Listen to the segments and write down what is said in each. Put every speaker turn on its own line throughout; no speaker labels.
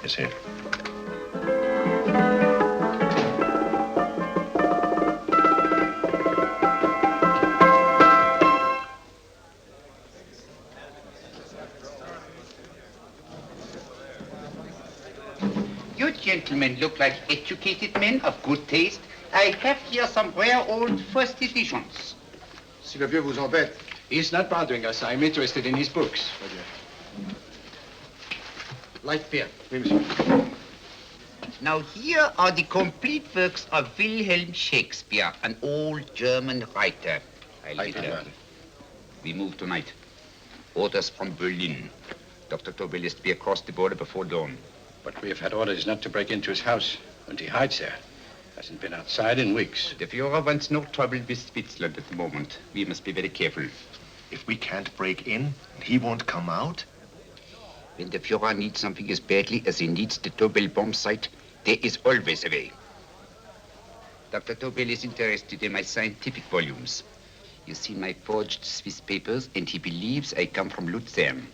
Is here.
You gentlemen look like educated men of good taste. I have here some rare old first editions.
Si le vieux vous embête.
He's not bothering us. I'm interested in his books.
Light beer. Oui, monsieur.
Now here are the complete works of Wilhelm Shakespeare, an old German writer. We move tonight. Orders from Berlin. Dr. Tobel is to be across the border before dawn.
But we have had orders not to break into his house, and he hides there. Hasn't been outside in weeks.
The Führer wants no trouble with Switzerland at the moment. We must be very careful.
If we can't break in, he won't come out?
When the Führer needs something as badly as he needs the Tobel bomb site, there is always a way. Dr. Tobel is interested in my scientific volumes. He's seen my forged Swiss papers, and he believes I come from Lucerne.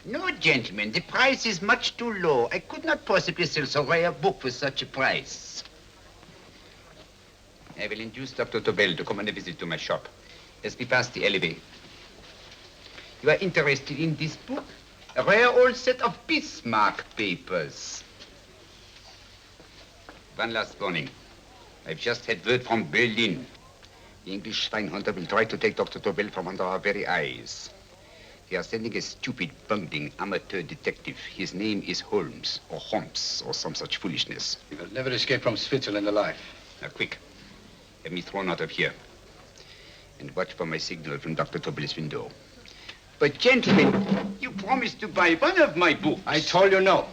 No, gentlemen, the price is much too low. I could not possibly sell so rare a book for such a price. I will induce Dr. Tobel to come on a visit to my shop as we pass the alleyway. You are interested in this book? A rare old set of Bismarck papers. One last warning. I've just had word from Berlin. The English Schweinhunter will try to take Dr. Tobel from under our very eyes. They are sending a stupid, bungling amateur detective. His name is Holmes, or some such foolishness.
He will never escape from Switzerland alive.
Now, quick. Have me thrown out of here. And watch for my signal from Dr. Tobel's window. But, gentlemen, you promised to buy one of my books.
I told you no.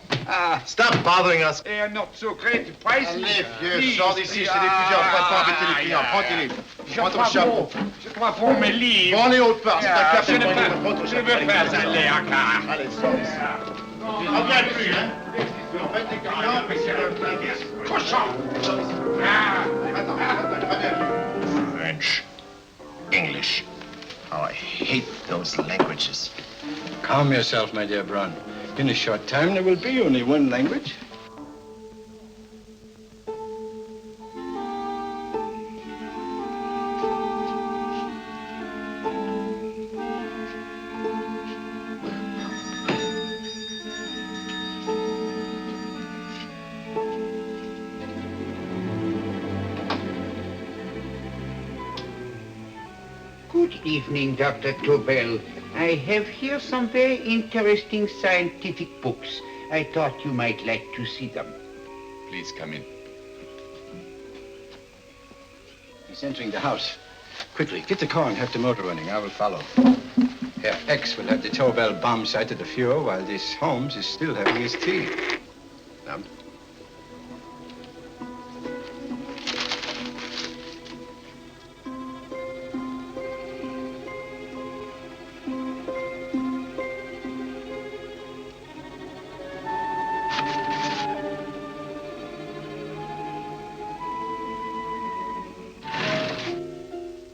Stop bothering us.
They are not so great. The price
Allez, vieux, sors d'ici, c'est des fusils, on va pas embêter les clients. Prends-les. Prends ton chapeau.
Je crois pour mes livres.
Prends les hautes parts, c'est un café.
Je veux pas aller à car.
Allez, sors d'ici. Tu ne reviens plus, hein. Tu embêtes les clients, mais c'est le
Cochon.
Attends,
French, English. How I hate those languages.
Calm yourself, my dear Braun. In a short time, there will be only one language.
Good evening, Dr. Tobel. I have here some very interesting scientific books. I thought you might like to see them.
Please come in. He's entering the house. Quickly, get the car and have the motor running. I will follow. Herr X will have the Tobel bomb sight at the Fuhrer while this Holmes is still having his tea. Now.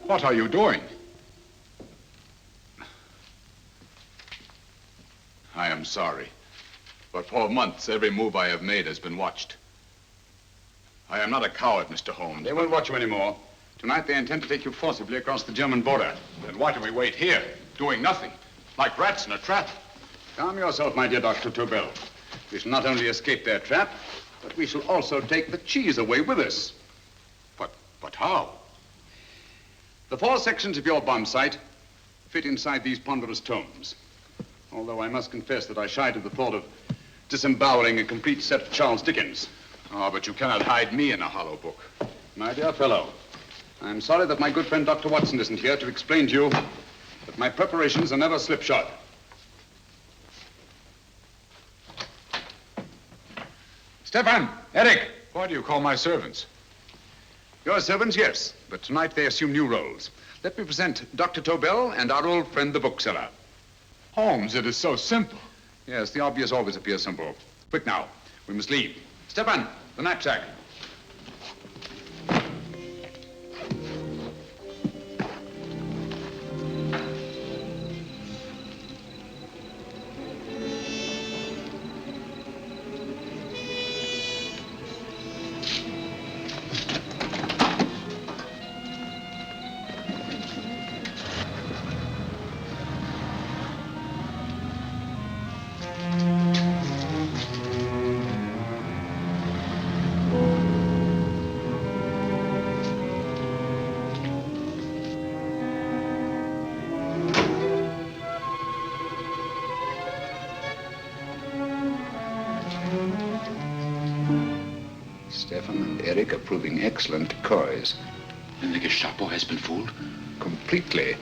What are you doing? I am sorry, but for months, every move I have made has been watched. I am not a coward, Mr. Holmes.
They won't watch you anymore. Tonight, they intend to take you forcibly across the German border.
Then why do we wait here, doing nothing, like rats in a trap?
Calm yourself, my dear Dr. Tobel. We shall not only escape their trap, but we shall also take the cheese away with us.
But how?
The 4 sections of your bomb sight fit inside these ponderous tomes. Although I must confess that I shied at the thought of disemboweling a complete set of Charles Dickens.
Oh, but you cannot hide me in a hollow book.
My dear fellow, I'm sorry that my good friend Dr. Watson isn't here to explain to you that my preparations are never slipshod.
Stefan! Eric! Why do you call my servants?
Your servants, yes, but tonight they assume new roles. Let me present Dr. Tobel and our old friend, the bookseller.
Holmes, it is so simple.
Yes, the obvious always appears simple. Quick now, we must leave. Stefan, the knapsack.
Stefan and Eric are proving excellent decoys.
And the Gestapo has been fooled?
Completely.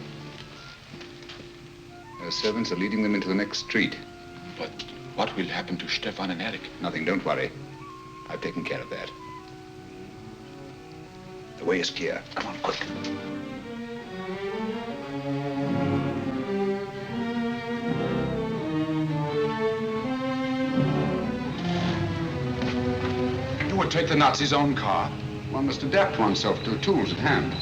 Their servants are leading them into the next street.
But what will happen to Stefan and Eric?
Nothing, don't worry. I've taken care of that. The way is clear. Come on, quick.
You would take the Nazis' own car.
One must adapt oneself to the tools at hand.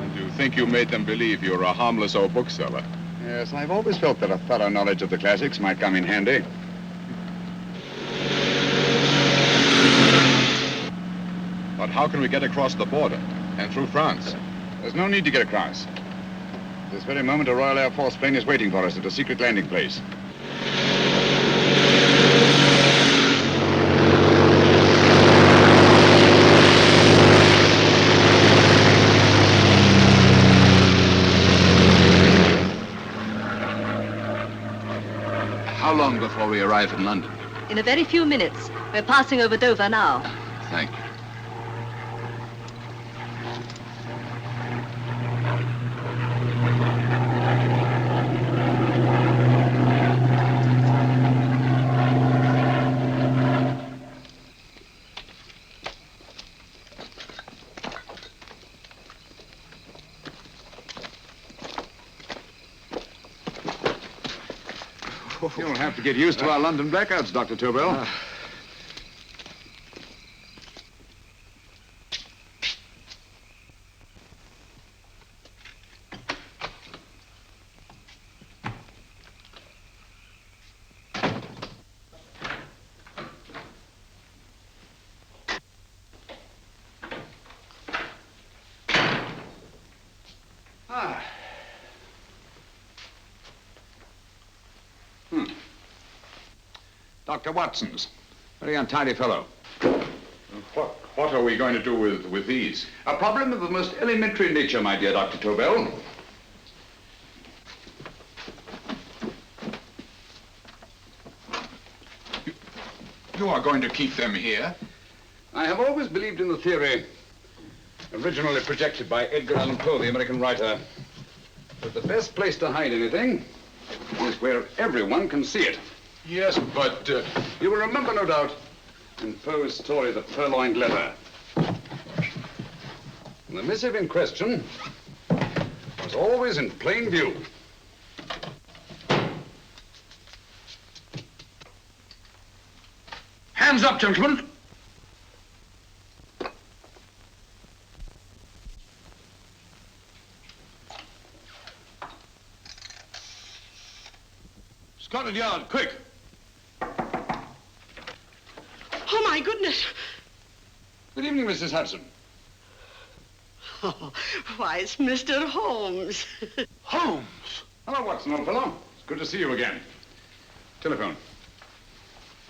And you think you made them believe you're a harmless old bookseller?
Yes, I've always felt that a thorough knowledge of the classics might come in handy.
But how can we get across the border and through France?
There's no need to get across. At this very moment, a Royal Air Force plane is waiting for us at a secret landing place.
How long before we arrive in London?
In a very few minutes. We're passing over Dover now.
Thank you.
You'll have to get used to our London blackouts, Dr. Tobel. Dr. Watson's. Very untidy fellow.
What are we going to do with these?
A problem of the most elementary nature, my dear Dr. Tobel.
You are going to keep them here?
I have always believed in the theory, originally projected by Edgar Allan Poe, the American writer, that the best place to hide anything is where everyone can see it.
Yes, but...
You will remember, no doubt, in Poe's story, The Purloined Letter. The missive in question was always in plain view.
Hands up, gentlemen. Scotland Yard, quick.
Oh, my goodness.
Good evening, Mrs. Hudson.
Oh, why, it's Mr. Holmes.
Holmes.
Hello, Watson, old fellow. It's good to see you again. Telephone.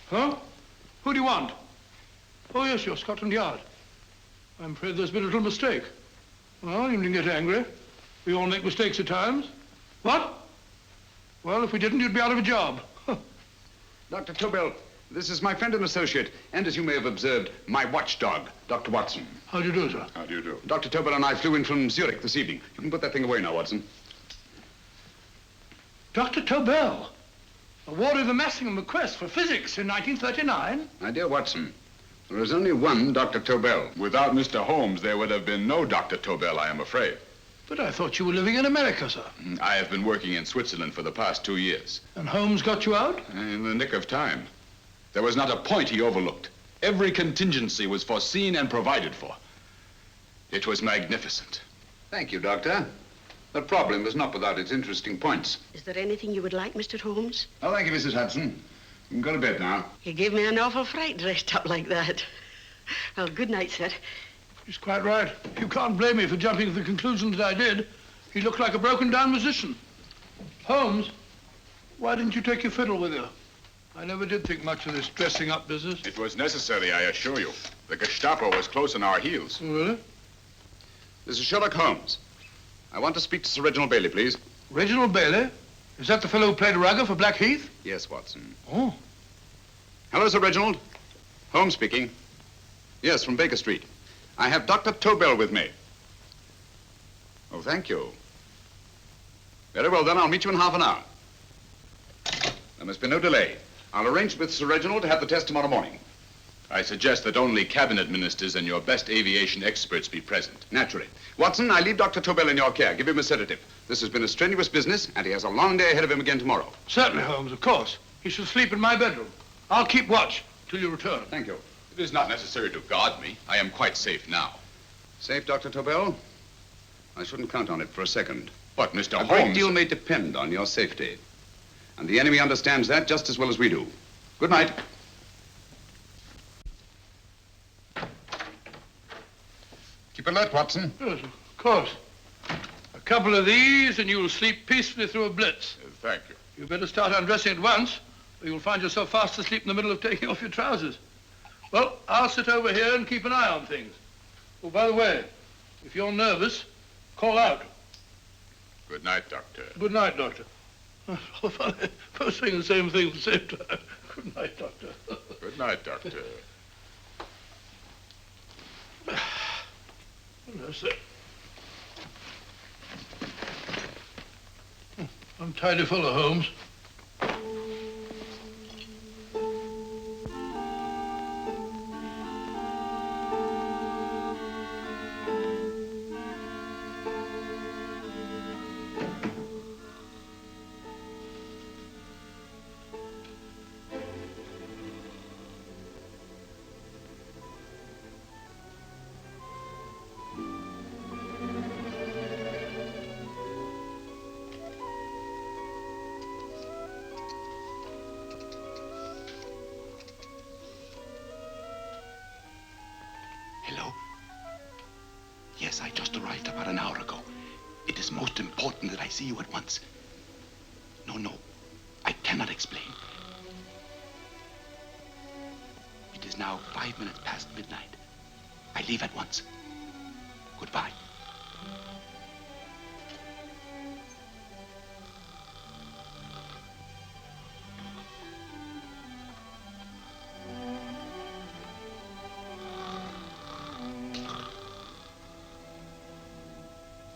Huh? Who do you want? Oh, yes, you're Scotland Yard. I'm afraid there's been a little mistake. Well, you needn't get angry. We all make mistakes at times. What? Well, if we didn't, you'd be out of a job.
Dr. Tobel, this is my friend and associate, and as you may have observed, my watchdog, Dr. Watson.
How do you do, sir?
How do you do?
Dr. Tobel and I flew in from Zurich this evening. You can put that thing away now, Watson.
Dr. Tobel, awarded the Massingham Bequest for physics in 1939.
My dear Watson, there is only one Dr. Tobel.
Without Mr. Holmes, there would have been no Dr. Tobel, I am afraid.
But I thought you were living in America, sir.
I have been working in Switzerland for the past 2 years.
And Holmes got you out?
In the nick of time. There was not a point he overlooked. Every contingency was foreseen and provided for. It was magnificent.
Thank you, Doctor. The problem was not without its interesting points.
Is there anything you would like, Mr. Holmes?
Oh, thank you, Mrs. Hudson. You can go to bed now.
You gave me an awful fright dressed up like that. Well, good night, sir.
He's quite right. You can't blame me for jumping to the conclusion that I did. He looked like a broken-down musician. Holmes, why didn't you take your fiddle with you? I never did think much of this dressing-up business.
It was necessary, I assure you. The Gestapo was close on our heels.
Oh, really?
This is Sherlock Holmes. I want to speak to Sir Reginald Bailey, please.
Reginald Bailey? Is that the fellow who played Rugger for Blackheath?
Yes, Watson.
Oh.
Hello, Sir Reginald. Holmes speaking. Yes, from Baker Street. I have Dr. Tobel with me. Oh, thank you. Very well, then. I'll meet you in half an hour. There must be no delay. I'll arrange with Sir Reginald to have the test tomorrow morning.
I suggest that only cabinet ministers and your best aviation experts be present.
Naturally. Watson, I leave Dr. Tobel in your care. Give him a sedative. This has been a strenuous business, and he has a long day ahead of him again tomorrow.
Certainly, Holmes, of course. He shall sleep in my bedroom. I'll keep watch till you return.
Thank you.
It is not necessary to guard me. I am quite safe now.
Safe, Dr. Tobel? I shouldn't count on it for a second.
But, Mr.
A
Holmes...
great deal may depend on your safety. And the enemy understands that just as well as we do. Good night. Keep alert, Watson.
Yes, of course. A couple of these and you'll sleep peacefully through a blitz.
Thank you.
You better start undressing at once, or you'll find yourself fast asleep in the middle of taking off your trousers. Well, I'll sit over here and keep an eye on things. Oh, by the way, if you're nervous, call out.
Good night, Doctor.
Good night, Doctor. Oh, funny. Both saying the same thing at the same time. Good night, Doctor.
Good night, Doctor.
No, sir. I'm tidy fellow, Holmes.
Hello? Yes, I just arrived about an hour ago. It is most important that I see you at once. No, I cannot explain. is now 5 minutes past midnight. I leave at once. Goodbye.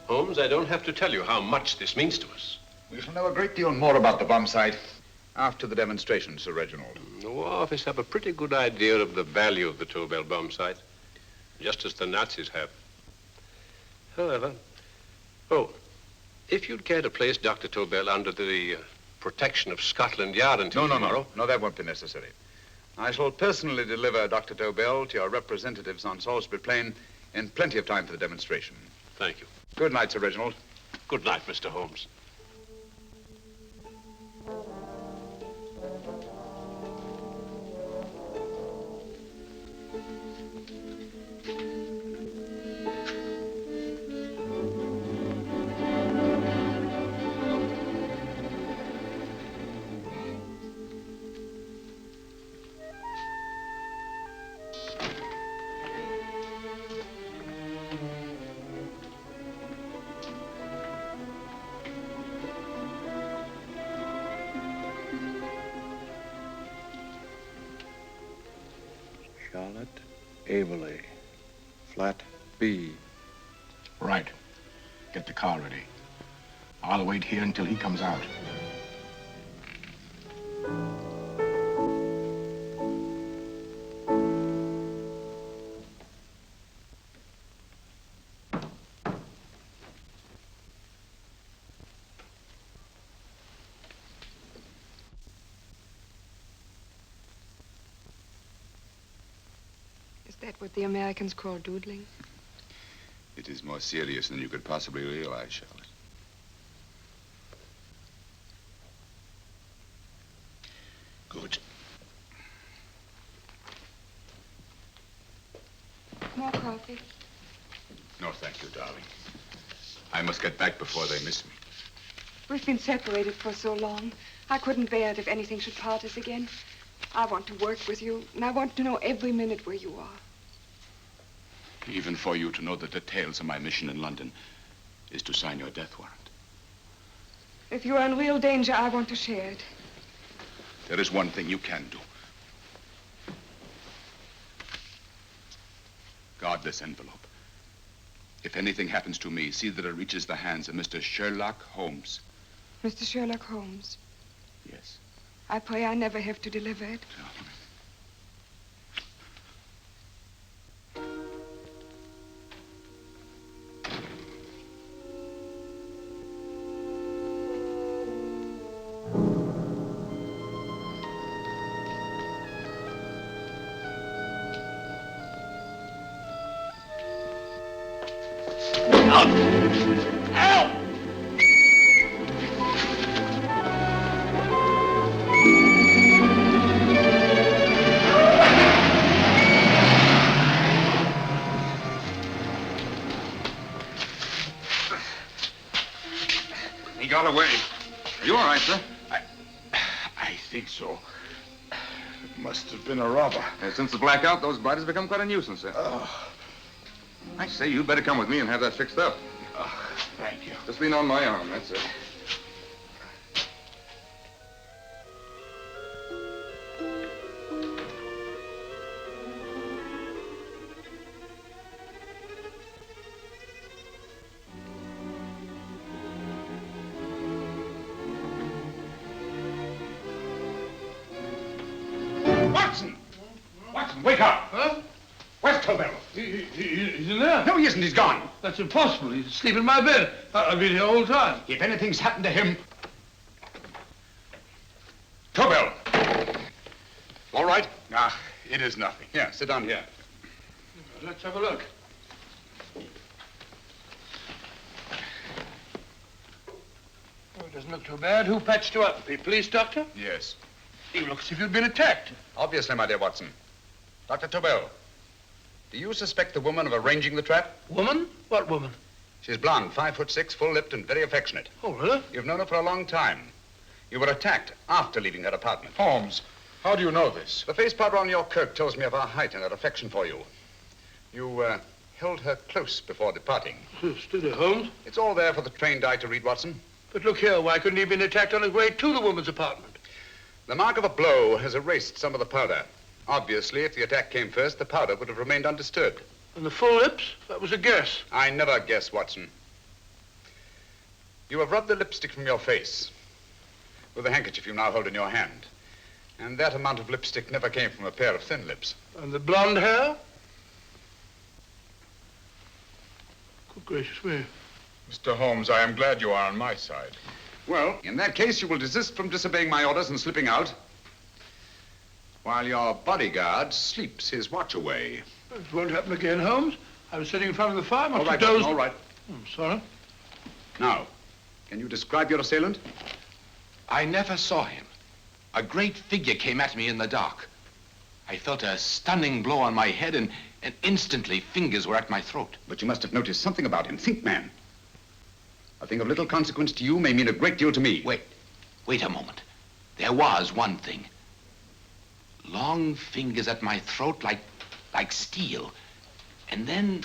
Holmes, I don't have to tell you how much this means to us.
We shall know a great deal more about the bomb site after the demonstration, Sir Reginald.
The War Office have a pretty good idea of the value of the Tobel bomb site, just as the Nazis have. However, if you'd care to place Dr. Tobel under the protection of Scotland Yard until tomorrow...
No, that won't be necessary. I shall personally deliver Dr. Tobel to your representatives on Salisbury Plain in plenty of time for the demonstration.
Thank you.
Good night, Sir Reginald.
Good night, Mr. Holmes.
Charlotte Averley, flat B.
Right. Get the car ready. I'll wait here until he comes out.
Is that what the Americans call doodling?
It is more serious than you could possibly realize, Charlotte.
Good.
More coffee?
No, thank you, darling. I must get back before they miss me.
We've been separated for so long. I couldn't bear it if anything should part us again. I want to work with you, and I want to know every minute where you are.
Even for you to know the details of my mission in London is to sign your death warrant.
If you're in real danger, I want to share it.
There is one thing you can do. Guard this envelope. If anything happens to me, see that it reaches the hands of Mr. Sherlock Holmes.
Mr. Sherlock Holmes.
Yes.
I pray I never have to deliver it.
He got away. Are you all right, sir?
I think so. It must have been a robber.
Since the blackout, those blighters become quite a nuisance, sir. I say, you'd better come with me and have that fixed up.
Thank you.
Just lean on my arm, that's it. Watson! Watson, wake up!
Huh?
Where's Tobel?
He's in there.
No, he isn't. He's gone.
That's impossible. He's asleep in my bed. I've been here all the time.
If anything's happened to him... Tobel! All right? Ah, it is nothing. Here, sit down here.
Let's have a look. Oh, it doesn't look too bad. Who patched you up? The police doctor?
Yes.
You look as if you'd been attacked.
Obviously, my dear Watson. Dr. Tobel, do you suspect the woman of arranging the trap?
Woman? What woman?
She's blonde, 5'6", full-lipped, and very affectionate.
Oh, really?
You've known her for a long time. You were attacked after leaving her apartment.
Holmes,
How do you know this?
The face powder on your coat tells me of her height and her affection for you. You held her close before departing.
Steady, Holmes.
It's all there for the trained eye to read, Watson.
But look here, why couldn't he have been attacked on his way to the woman's apartment?
The mark of a blow has erased some of the powder. Obviously, if the attack came first, the powder would have remained undisturbed.
And the full lips? That was a guess.
I never guess, Watson. You have rubbed the lipstick from your face with the handkerchief you now hold in your hand. And that amount of lipstick never came from a pair of thin lips.
And the blonde hair? Good gracious me.
Mr. Holmes, I am glad you are on my side.
Well, in that case, you will desist from disobeying my orders and slipping out while your bodyguard sleeps his watch away.
It won't happen again, Holmes. I was sitting in front of the fire.
All right, Watson, all right.
I'm sorry.
Now, can you describe your assailant?
I never saw him. A great figure came at me in the dark. I felt a stunning blow on my head, and instantly fingers were at my throat.
But you must have noticed something about him. Think, man. A thing of little consequence to you may mean a great deal to me.
Wait a moment. There was one thing. Long fingers at my throat like steel. And then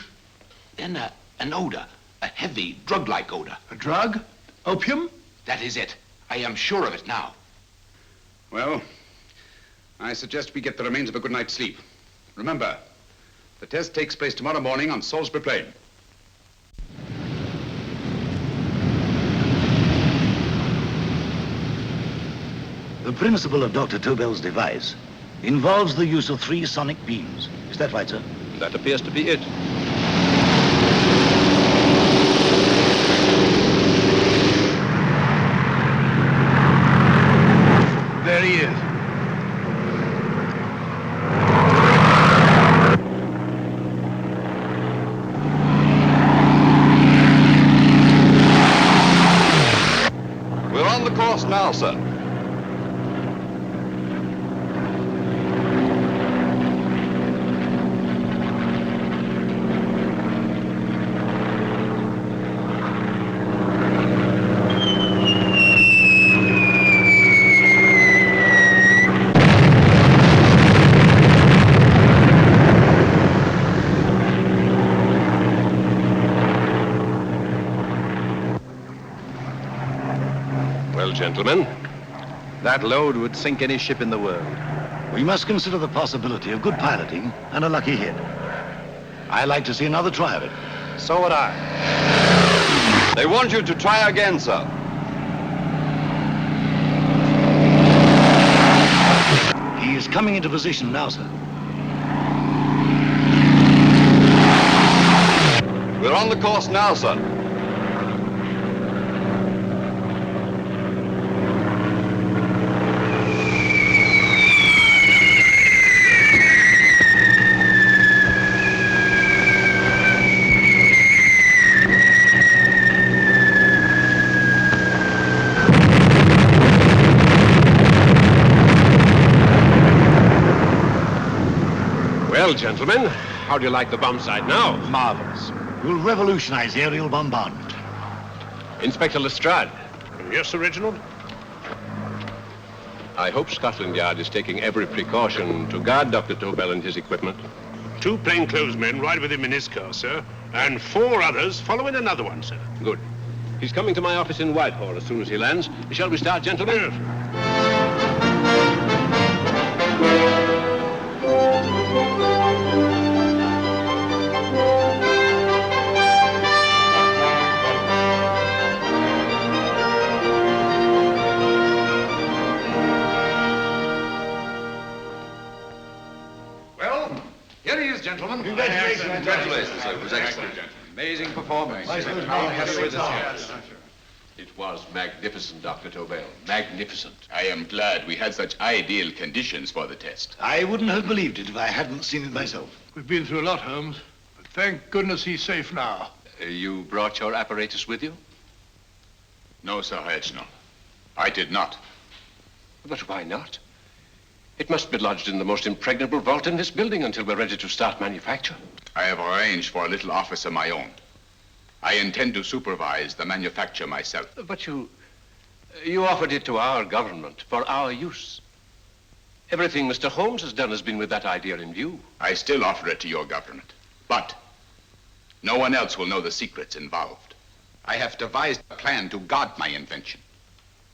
an odor, a heavy, drug-like odor.
A drug? Opium?
That is it. I am sure of it now.
Well, I suggest we get the remains of a good night's sleep. Remember, the test takes place tomorrow morning on Salisbury Plain.
The principle of Dr. Tobel's device involves the use of 3 sonic beams. Is that right, sir?
That appears to be it.
There he is.
We're on the course now, sir.
Gentlemen, that load would sink any ship in the world.
We must consider the possibility of good piloting and a lucky hit. I'd like to see another try of it.
So would I.
They want you to try again, sir.
He is coming into position now, sir.
We're on the course now, sir.
Well, gentlemen, how do you like the bomb sight now?
Marvelous. We'll revolutionize aerial bombardment.
Inspector Lestrade.
Yes, Sir Reginald?
I hope Scotland Yard is taking every precaution to guard Dr. Tobel and his equipment.
2 plainclothesmen ride with him in his car, sir, and 4 others follow in another one, sir.
Good. He's coming to my office in Whitehall as soon as he lands. Shall we start, gentlemen?
Yes.
Well, here he is, gentlemen.
Congratulations, sir. It was excellent.
Amazing performance.
It was magnificent, Dr. Tobel. Magnificent.
I am glad we had such ideal conditions for the test.
I wouldn't have believed it if I hadn't seen it myself.
We've been through a lot, Holmes, but thank goodness he's safe now.
You brought your apparatus with you?
No, Sir Reginald. I did not.
But why not? It must be lodged in the most impregnable vault in this building until we're ready to start manufacture.
I have arranged for a little office of my own. I intend to supervise the manufacture myself.
But you offered it to our government for our use. Everything Mr. Holmes has done has been with that idea in view.
I still offer it to your government. But no one else will know the secrets involved. I have devised a plan to guard my invention.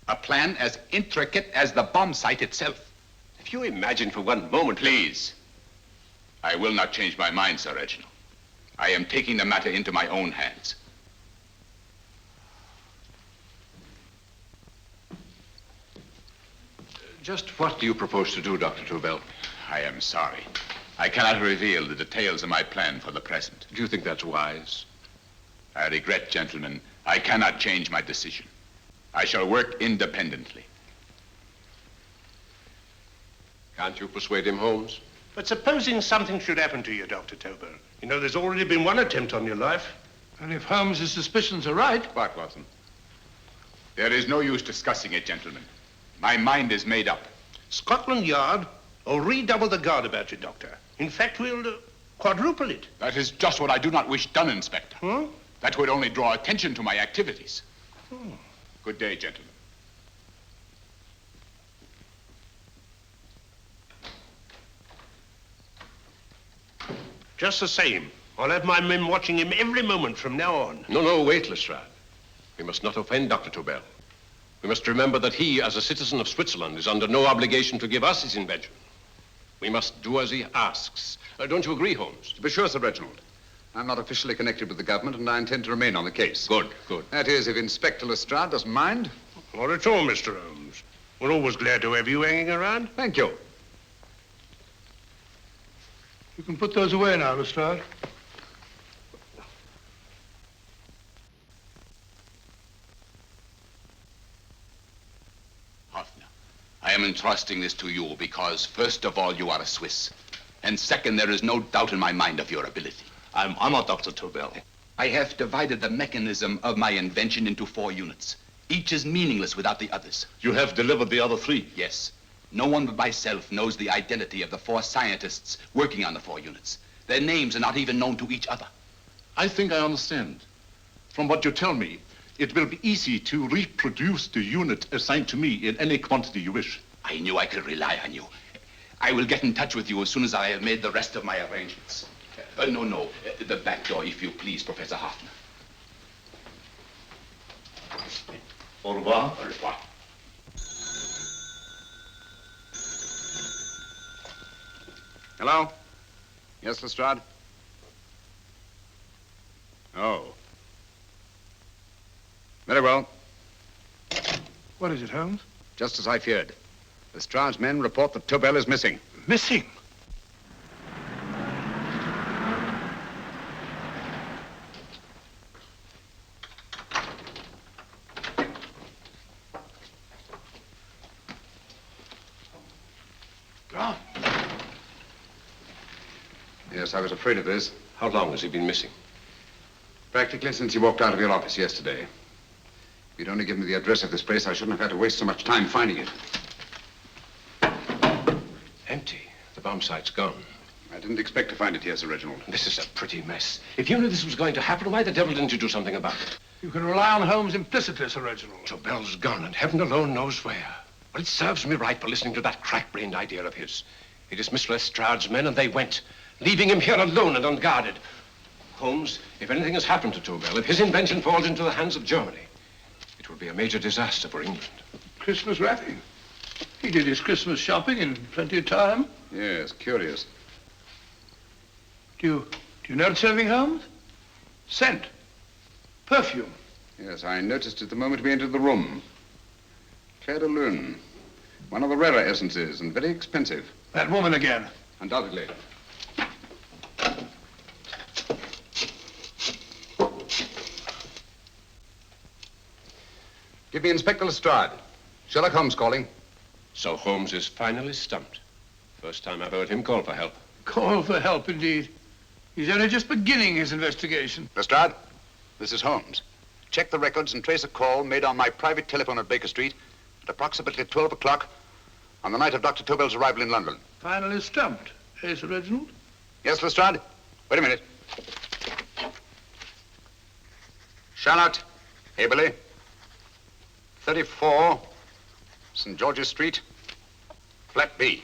A plan as intricate as the bomb site itself.
If you imagine for one moment...
Please. I will not change my mind, Sir Reginald. I am taking the matter into my own hands.
Just what do you propose to do, Dr. Tobel?
I am sorry. I cannot reveal the details of my plan for the present.
Do you think that's wise?
I regret, gentlemen, I cannot change my decision. I shall work independently.
Can't you persuade him, Holmes?
But supposing something should happen to you, Dr. Tobel. You know, there's already been one attempt on your life.
And if Holmes' suspicions are right...
What, Watson? There is no use discussing it, gentlemen. My mind is made up.
Scotland Yard will redouble the guard about you, Doctor. In fact, we'll quadruple it.
That is just what I do not wish done, Inspector.
Huh?
That would only draw attention to my activities. Good day, gentlemen.
Just the same, I'll have my men watching him every moment from now on.
No, wait, Lestrade. We must not offend Dr. Tobel. We must remember that he, as a citizen of Switzerland, is under no obligation to give us his invention. We must do as he asks. Don't you agree, Holmes?
To be sure, Sir Reginald. I'm not officially connected with the government, and I intend to remain on the case.
Good.
That is, if Inspector Lestrade doesn't mind.
Not at all, Mr. Holmes. We're always glad to have you hanging around.
Thank you.
You can put those away now, Lestrade.
Hoffner, I am entrusting this to you because, first of all, you are a Swiss. And second, there is no doubt in my mind of your ability.
I'm honored, Dr. Tobel.
I have divided the mechanism of my invention into 4 units. Each is meaningless without the others.
You have delivered the other 3?
Yes. No one but myself knows the identity of the 4 scientists working on the 4 units. Their names are not even known to each other.
I think I understand. From what you tell me, it will be easy to reproduce the unit assigned to me in any quantity you wish.
I knew I could rely on you. I will get in touch with you as soon as I have made the rest of my arrangements. No. The back door, if you please, Professor Hoffner.
Au revoir.
Au revoir.
Hello? Yes, Lestrade? Oh. Very well.
What is it, Holmes?
Just as I feared. Lestrade's men report that Tobel is missing.
Missing? Gone.
Yes, I was afraid of this.
How long has he been missing?
Practically since he walked out of your office yesterday. If you'd only given me the address of this place, I shouldn't have had to waste so much time finding it.
Empty. The bomb site's gone.
I didn't expect to find it here, Sir Reginald.
This is a pretty mess. If you knew this was going to happen, why the devil didn't you do something about it?
You can rely on Holmes implicitly, Sir Reginald.
Tobel's gone, and heaven alone knows where. Well, it serves me right for listening to that crack-brained idea of his. He dismissed Lestrade's men, and they went, leaving him here alone and unguarded. Holmes, if anything has happened to Tobel, if his invention falls into the hands of Germany, it will be a major disaster for England.
Christmas wrapping. He did his Christmas shopping in plenty of time.
Yes, curious.
Do you notice anything, Holmes? Scent. Perfume.
Yes, I noticed it the moment we entered the room. Claire de Lune. One of the rarer essences, and very expensive.
That woman again.
Undoubtedly. Give me Inspector Lestrade. Sherlock Holmes calling.
So Holmes is finally stumped. First time I've heard him call for help.
Call for help, indeed. He's only just beginning his investigation.
Lestrade, this is Holmes. Check the records and trace a call made on my private telephone at Baker Street at approximately 12 o'clock on the night of Dr. Tobel's arrival in London.
Finally stumped, eh, Sir Reginald?
Yes, Lestrade? Wait a minute. Charlotte, Aberley, 34, St. George's Street, flat B.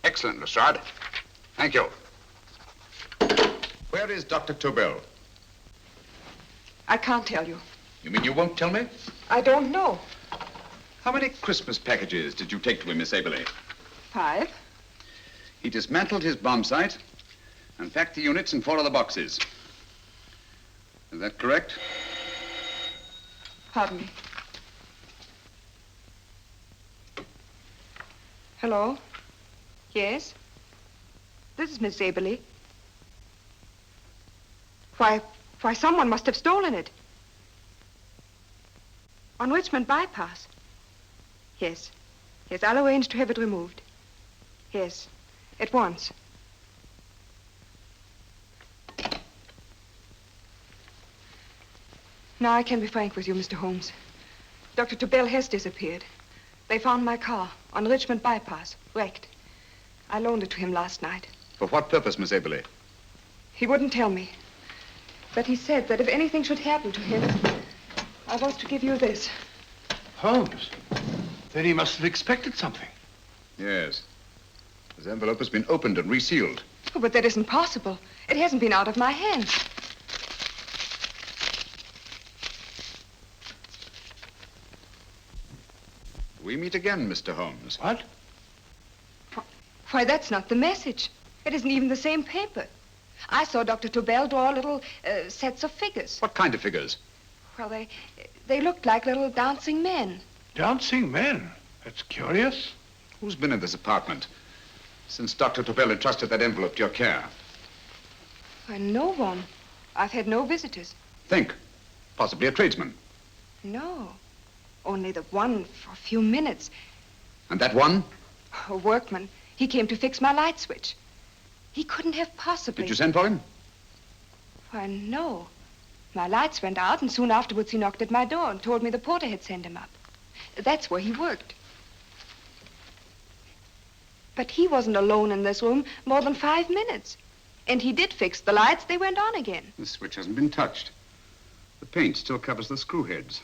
Excellent, Lestrade. Thank you. Where is Dr. Tobel?
I can't tell you.
You mean you won't tell me?
I don't know.
How many Christmas packages did you take to him, Miss Aberley?
5.
He dismantled his bomb site and packed the units in 4 other boxes. Is that correct?
Pardon me. Hello? Yes? This is Miss Aberley. Why, someone must have stolen it. On Richmond Bypass. Yes. Yes, I'll arrange to have it removed. Yes, at once. Now I can be frank with you, Mr. Holmes. Dr. Tobel has disappeared. They found my car on Richmond Bypass, wrecked. I loaned it to him last night.
For what purpose, Miss Aberley?
He wouldn't tell me. But he said that if anything should happen to him, I was to give you this.
Holmes? Then he must have expected something.
Yes. This envelope has been opened and resealed.
Oh, but that isn't possible. It hasn't been out of my hands.
We meet again, Mr. Holmes.
What?
Why, that's not the message. It isn't even the same paper. I saw Dr. Tobel draw little sets of figures.
What kind of figures?
Well, they looked like little dancing men.
Dancing men? That's curious.
Who's been in this apartment since Dr. Tobel entrusted that envelope to your care?
Why, no one. I've had no visitors.
Think. Possibly a tradesman.
No. Only the one for a few minutes.
And that one?
A workman. He came to fix my light switch. He couldn't have possibly...
Did you send for him?
Why, no. My lights went out, and soon afterwards he knocked at my door and told me the porter had sent him up. That's where he worked. But he wasn't alone in this room more than 5 minutes. And he did fix the lights. They went on again.
The switch hasn't been touched. The paint still covers the screw heads.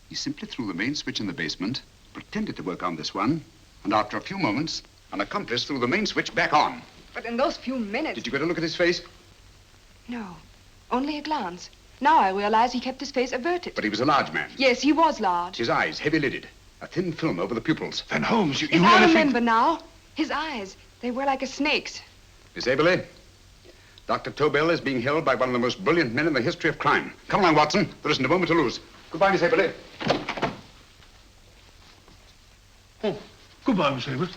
He simply threw the main switch in the basement, pretended to work on this one, and after a few moments, an accomplice threw the main switch back on.
But in those few minutes...
Did you get a look at his face?
No, only a glance. Now I realize he kept his face averted.
But he was a large man.
Yes, he was large.
His eyes heavy-lidded, a thin film over the pupils.
Then Holmes, you
If
really
I
think...
remember now, his eyes, they were like a snake's.
Miss Aberley, Dr. Tobel is being held by one of the most brilliant men in the history of crime. Come along, Watson. There isn't a moment to lose. Goodbye, Miss Aberley.
Oh, goodbye, Miss Aberley.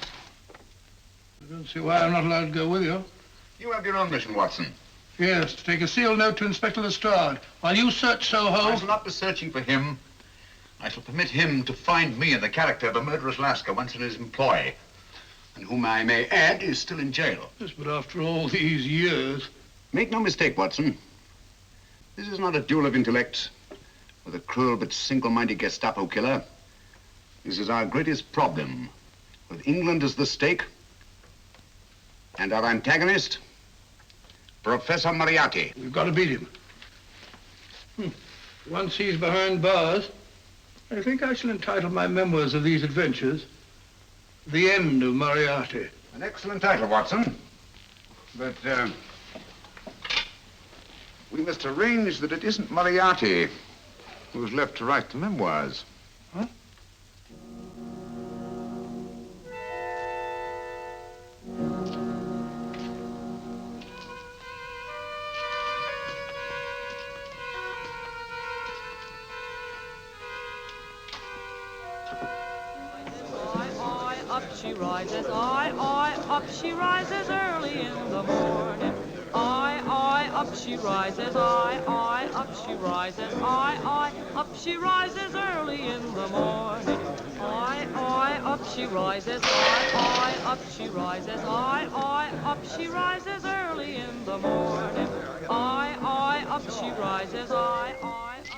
I don't see why I'm not allowed to go with you.
You have your own mission, Watson.
Yes, to take a sealed note to Inspector Lestrade. While you search Soho...
I shall not be searching for him. I shall permit him to find me in the character of a murderous Lascar once in his employ, and whom I may add is still in jail.
Yes, but after all these years...
Make no mistake, Watson. This is not a duel of intellects with a cruel but single-minded Gestapo killer. This is our greatest problem, with England as the stake, and our antagonist, Professor Moriarty.
We've got to beat him. Once he's behind bars, I think I shall entitle my memoirs of these adventures, The End of Moriarty.
An excellent title, Watson. But, we must arrange that it isn't Moriarty who's left to write the memoirs.
Huh?
Up she rises, up she rises early in the morning. Up she rises, up she rises, up she rises early in the morning. Up she rises, up she rises, up she rises early in the morning. Up she rises, up she rises.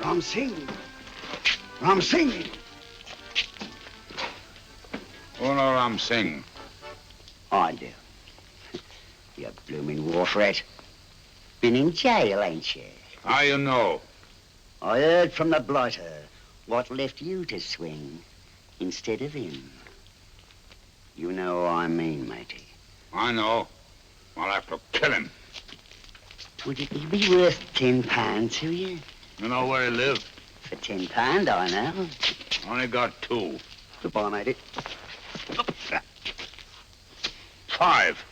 Ram Singh. Ram Singh.
Uno Ram Singh.
I do. You blooming wharf rat. Been in jail, ain't you?
How you know?
I heard from the blighter what left you to swing instead of him. You know what I mean, matey.
I know. I'll have to kill him.
Would it be worth £10 to you?
You know where he lives?
For £10, I know.
Only got 2.
Goodbye, matey.
5.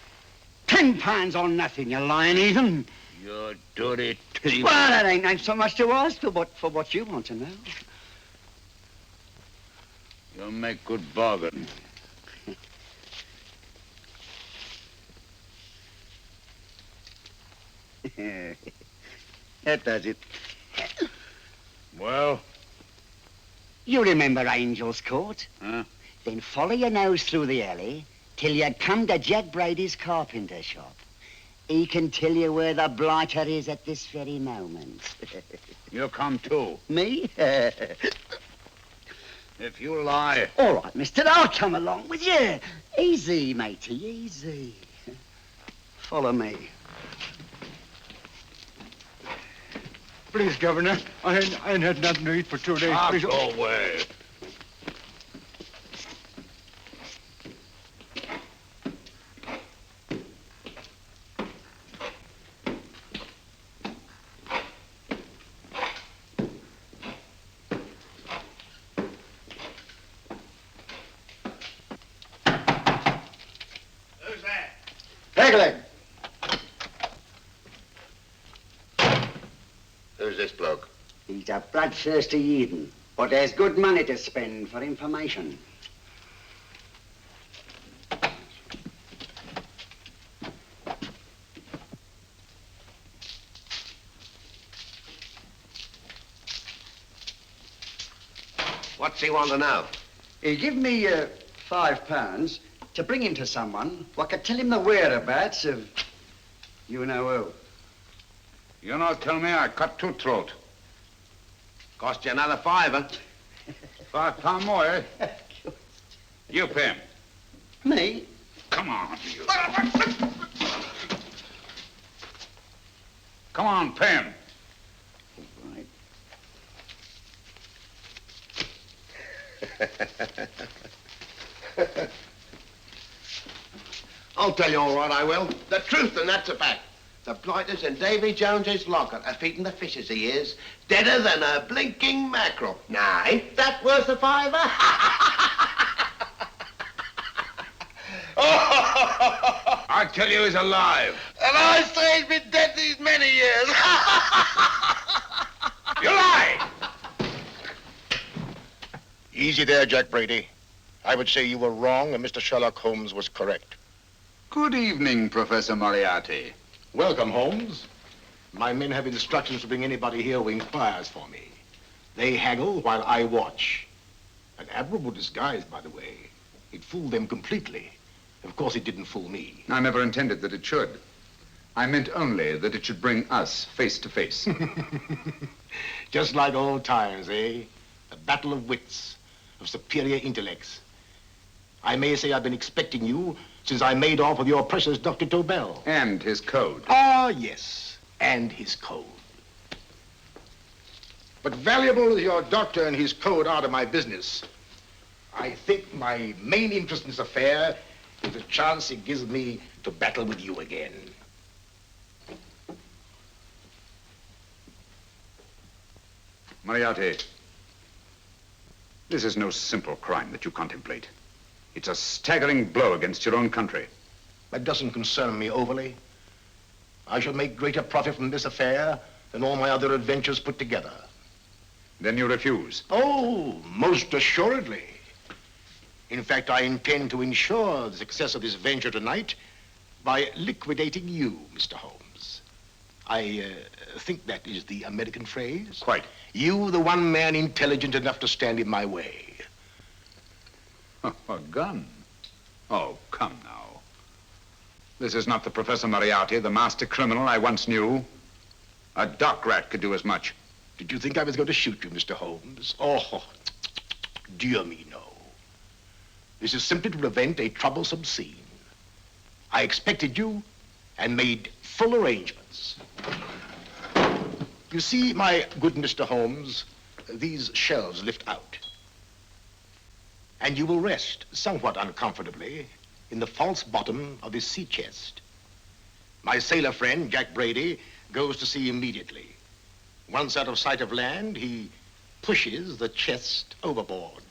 £10 on nothing, you lying heathen.
You dirty thief.
Well, that ain't so much to ask for what you want to know.
You make good bargain.
That does it.
Well?
You remember Angel's Court?
Huh?
Then follow your nose through the alley till you come to Jack Brady's carpenter shop. He can tell you where the blighter is at this very moment.
You come too.
Me?
If you lie.
All right, mister, I'll come along with you. Easy, matey, easy. Follow me.
Please, Governor, I ain't had nothing to eat for 2 days. Please.
Go away.
Who's that? Pegleg.
Who's this bloke?
He's a bloodthirsty heathen, but there's good money to spend for information.
What's he want to know?
He give me £5 to bring him to someone what could tell him the whereabouts of you know who.
You not tell me I cut 2 throat.
Cost you another £5.
£5 more, eh? You pay him.
Me?
Come on, you. Come on, pay him.
I'll tell you all right, I will. The truth, and that's a fact. The blighters in Davy Jones's locker are feeding the fishes, he is. Deader than a blinking mackerel. Now, ain't that worth a £5?
I tell you he's alive.
And I say he's been dead these many years.
You lie!
Easy there, Jack Brady. I would say you were wrong and Mr. Sherlock Holmes was correct.
Good evening, Professor Moriarty.
Welcome, Holmes. My men have instructions to bring anybody here who inquires for me. They haggle while I watch. An admirable disguise, by the way. It fooled them completely. Of course, it didn't fool me.
I never intended that it should. I meant only that it should bring us face to face.
Just like old times, eh? A battle of wits, of superior intellects. I may say I've been expecting you since I made off with your precious Dr. Tobel.
And his code.
Ah, yes, and his code. But valuable as your doctor and his code are to my business, I think my main interest in this affair is the chance it gives me to battle with you again.
Moriarty, this is no simple crime that you contemplate. It's a staggering blow against your own country.
That doesn't concern me overly. I shall make greater profit from this affair than all my other adventures put together.
Then you refuse?
Oh, most assuredly. In fact, I intend to ensure the success of this venture tonight by liquidating you, Mr. Holmes. I think that is the American phrase.
Quite.
You, the one man intelligent enough to stand in my way.
A gun? Oh, come now. This is not the Professor Moriarty, the master criminal I once knew. A dock rat could do as much.
Did you think I was going to shoot you, Mr. Holmes? Oh, dear me, no. This is simply to prevent a troublesome scene. I expected you and made full arrangements. You see, my good Mr. Holmes, these shelves lift out. And you will rest somewhat uncomfortably in the false bottom of his sea chest. My sailor friend, Jack Brady, goes to sea immediately. Once out of sight of land, he pushes the chest overboard.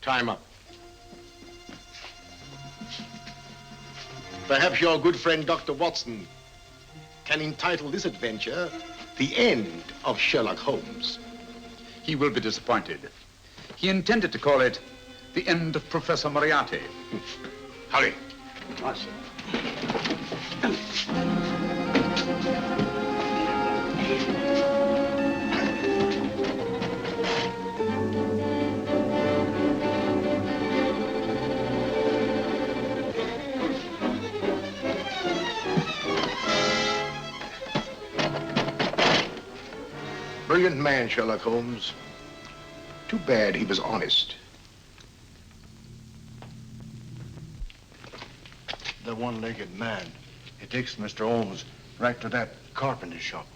Time up. Perhaps your good friend, Dr. Watson, can entitle this adventure The End of Sherlock Holmes.
He will be disappointed. He intended to call it The End of Professor Moriarty.
Hurry. Brilliant man, Sherlock Holmes. Too bad he was honest.
The one-legged man. He takes Mr. Holmes right to that carpenter shop.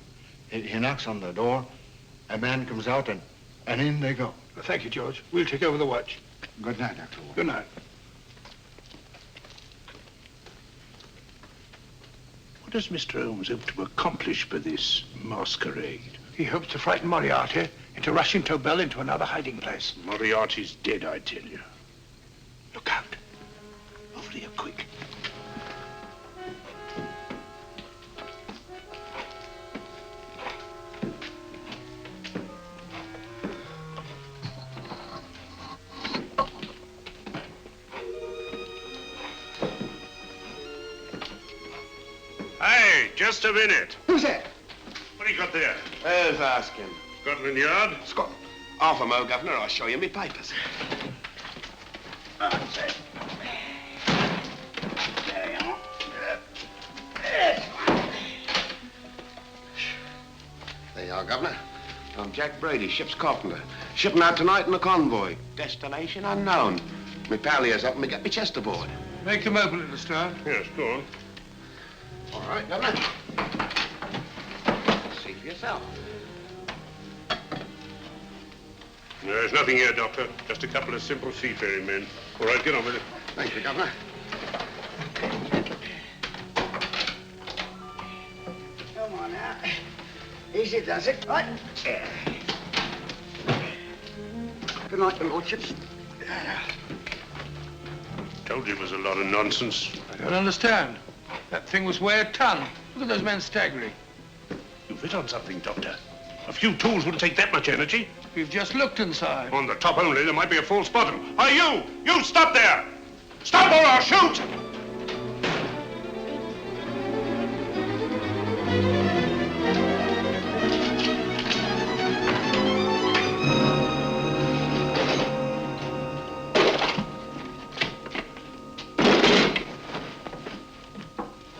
He knocks on the door. A man comes out and in they go.
Well, thank you, George. We'll take over the watch.
Good night, Dr. Holmes.
Good night. What does Mr. Holmes hope to accomplish by this masquerade? He hopes to frighten Moriarty into rushing Tobel into another hiding place. Moriarty's dead, I tell you. Look out. Over here, quick.
Hey, just a minute.
Who's that?
What do you got there?
Who's asking?
Scotland Yard?
Half a mo, Governor. I'll show you me papers.
That's it. There you are.
There you are, Governor. I'm Jack Brady, ship's carpenter. Shipping out tonight in a convoy. Destination unknown. My pal here's helping me get my chest aboard.
Make them open it, Lestrade.
Yes, go on.
All right, Governor. See for yourself.
There's nothing here, Doctor. Just a couple of simple seafaring men. All right, get on with it.
Thank you, Governor.
Come on now. Easy does it, right? Good night, your lordships.
Told you it was a lot of nonsense.
I don't understand. That thing was weigh a ton. Look at those men staggering.
You've hit on something, Doctor. A few tools wouldn't take that much energy.
We've just looked inside.
On the top only, there might be a false bottom. Hey, you! You stop there! Stop or I'll shoot!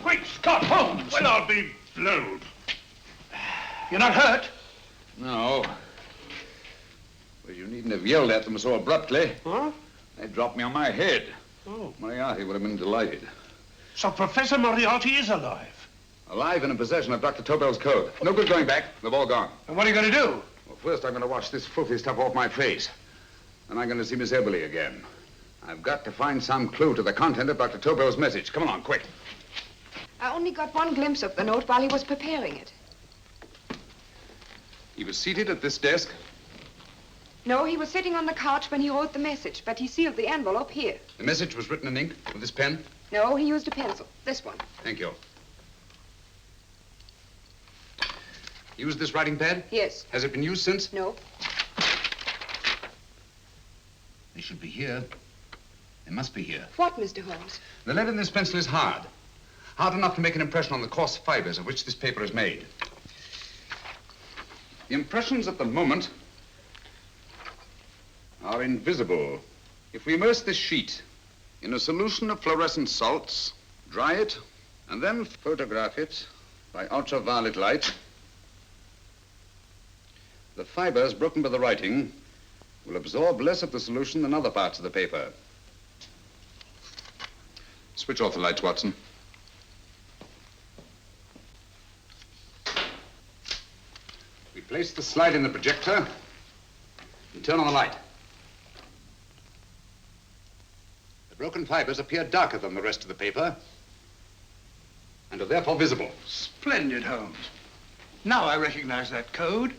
Great Scott, Holmes!
Well, I'll be blowed.
You're not hurt?
No. Well, you needn't have yelled at them so abruptly.
Huh?
They dropped me on my head.
Oh.
Moriarty would have been delighted.
So Professor Moriarty is alive?
Alive and in possession of Dr. Tobel's code. No good going back. They've all gone.
And what are you going to do?
Well, first I'm going to wash this filthy stuff off my face. Then I'm going to see Miss Eberly again. I've got to find some clue to the content of Dr. Tobel's message. Come along, quick.
I only got one glimpse of the note while he was preparing it.
He was seated at this desk.
No, he was sitting on the couch when he wrote the message, but he sealed the envelope here.
The message was written in ink with this pen.
No, he used a pencil. This one.
Thank you. Used this writing pad?
Yes.
Has it been used since?
No.
They should be here. They must be here.
What, Mr. Holmes?
The lead in this pencil is hard. Hard enough to make an impression on the coarse fibers of which this paper is made. The impressions at the moment are invisible. If we immerse this sheet in a solution of fluorescent salts, dry it, and then photograph it by ultraviolet light, The fibers broken by the writing will absorb less of the solution than other parts of the paper. Switch off the lights, Watson. We place the slide in the projector and turn on the light. The broken fibers appear darker than the rest of the paper and are therefore visible.
Splendid, Holmes. Now I recognize that code.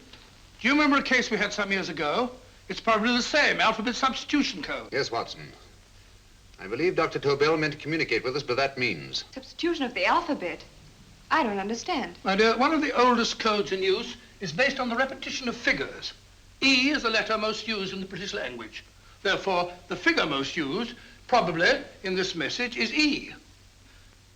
Do you remember a case we had some years ago? It's probably the same, alphabet substitution code.
Yes, Watson. I believe Dr. Tobel meant to communicate with us by that means.
Substitution of the alphabet? I don't understand.
My dear, one of the oldest codes in use is based on the repetition of figures. E is the letter most used in the British language. Therefore, the figure most used, probably in this message, is E.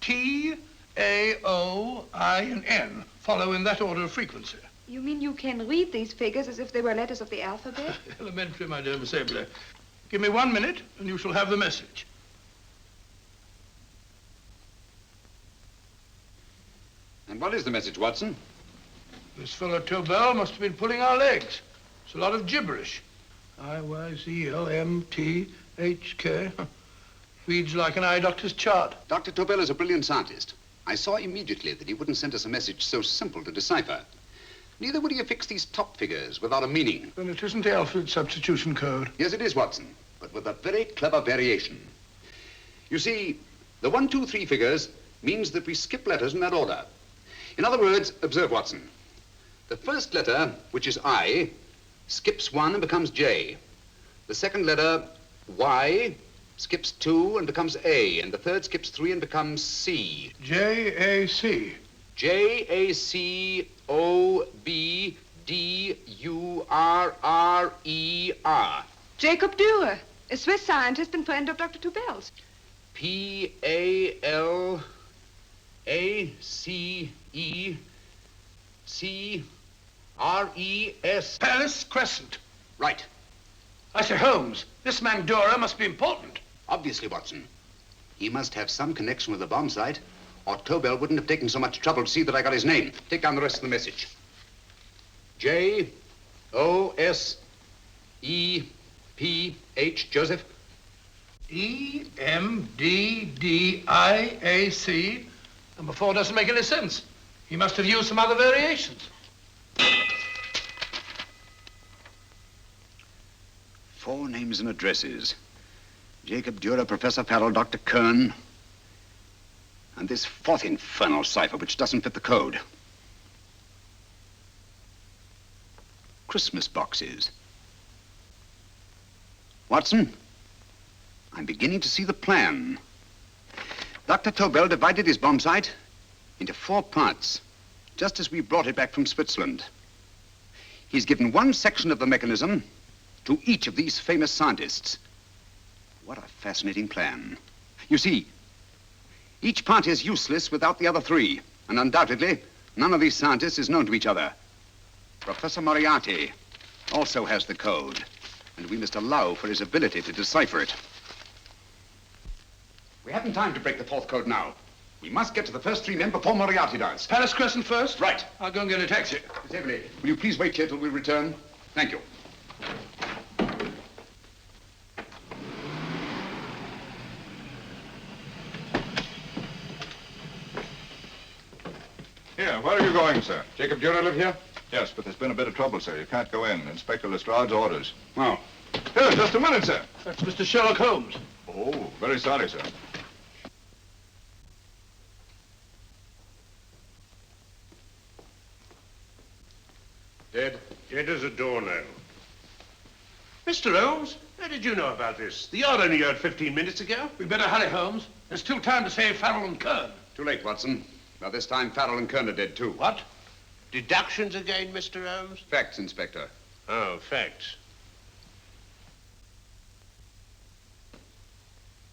T, A, O, I, and N follow in that order of frequency.
You mean you can read these figures as if they were letters of the alphabet?
Elementary, my dear Miss Abley. Give me 1 minute, and you shall have the message.
And what is the message, Watson?
This fellow Tobel must have been pulling our legs. It's a lot of gibberish. I-Y-Z-L-M-T-H-K. Reads like an eye doctor's chart.
Dr. Tobel is a brilliant scientist. I saw immediately that he wouldn't send us a message so simple to decipher. Neither would he affix these top figures without a meaning.
Then it isn't the alphabet substitution code.
Yes, it is, Watson, but with a very clever variation. You see, the 1, 2, 3 figures means that we skip letters in that order. In other words, observe, Watson. The first letter, which is I, skips 1 and becomes J. The second letter, Y, skips 2 and becomes A, and the third skips 3 and becomes C.
J-A-C.
J-A-C-O-B-D-U-R-R-E-R.
Jacob Dürer, a Swiss scientist and friend of Dr. Tobel's.
P-A-L-A-C-E-C-R-E-S.
Palace Crescent.
Right.
I say, Holmes, this man Dürer must be important.
Obviously, Watson. He must have some connection with the bomb site, or Tobel wouldn't have taken so much trouble to see that I got his name. Take down the rest of the message. J-O-S-E-P-H, Joseph.
E-M-D-D-I-A-C. Number 4 doesn't make any sense. He must have used some other variations.
4 names and addresses. Jacob Dürer, Professor Farrell, Dr. Kern, and this 4th infernal cipher, which doesn't fit the code. Christmas boxes. Watson, I'm beginning to see the plan. Dr. Tobel divided his bomb site into 4 parts, just as we brought it back from Switzerland. He's given 1 section of the mechanism to each of these famous scientists. What a fascinating plan. You see, each part is useless without the other 3, and undoubtedly, none of these scientists is known to each other. Professor Moriarty also has the code, and we must allow for his ability to decipher it. We haven't time to break the 4th code now. We must get to the first 3 men before Moriarty does.
Palace Crescent first?
Right.
I'll go and get a taxi.
Miss Evelyn, will you please wait here till we return? Thank you.
Here, where are you going, sir?
Jacob Dürer live here?
Yes, but there's been a bit of trouble, sir. You can't go in. Inspector Lestrade's orders.
Oh.
Here, just a minute, sir.
That's Mr. Sherlock Holmes.
Oh, very sorry, sir.
Dead?
Dead as a doornail. Mr. Holmes, how did you know about this? The yard only heard 15 minutes ago.
We better hurry, Holmes. There's still time to save Farrell and Kern.
Too late, Watson. By this time, Farrell and Kern are dead, too.
What? Deductions again, Mr. Holmes?
Facts, Inspector.
Oh, facts.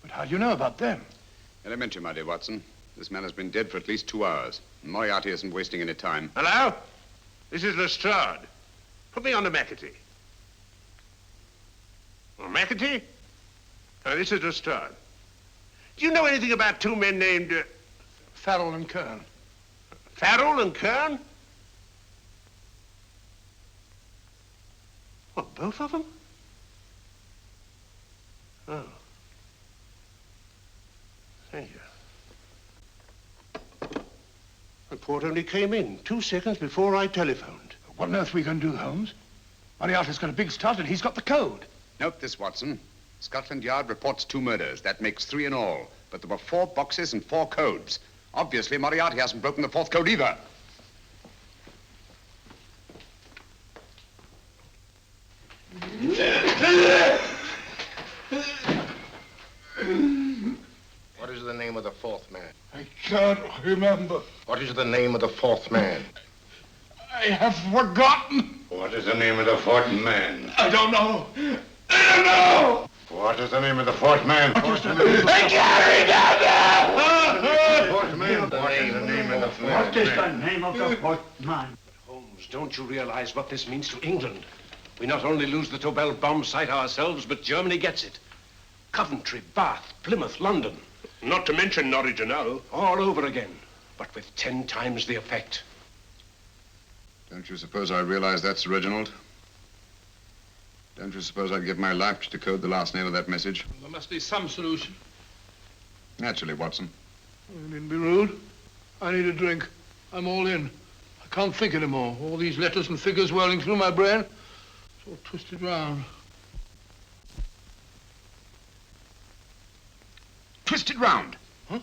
But how do you know about them?
Elementary, my dear Watson. This man has been dead for at least 2 hours. Moriarty isn't wasting any time.
Hello? This is Lestrade. Put me on to McAtee. Oh, McAtee? Oh, this is Lestrade. Do you know anything about 2 men named...
Farrell and Kern.
Farrell and Kern? What, both of them? Oh. Thank you. Report only came in 2 seconds before I telephoned.
What on earth are we going to do, Holmes? Moriarty's got a big start and he's got the code.
Note this, Watson. Scotland Yard reports 2 murders. That makes 3 in all. But there were 4 boxes and 4 codes. Obviously, Moriarty hasn't broken the 4th code either.
What is the name of the 4th man?
I can't remember.
What is the name of the 4th man?
I have forgotten.
What is the name of the 4th man?
I don't know. I don't know.
What is the name of the 4th man?
I can't remember.
What is the name of the 4th man?
What is the name of the 4th man? Holmes, don't you realize what this means to England? We not only lose the Tobel bomb site ourselves, but Germany gets it. Coventry, Bath, Plymouth, London.
Not to mention Norwich and Hull.
All over again, but with 10 times the effect.
Don't you suppose I realize that's Reginald? Don't you suppose I'd give my life to decode the last name of that message?
There must be some solution.
Naturally, Watson.
You needn't be rude. I need a drink. I'm all in. I can't think anymore. All these letters and figures whirling through my brain. It's all twisted round.
Twisted round.
Huh?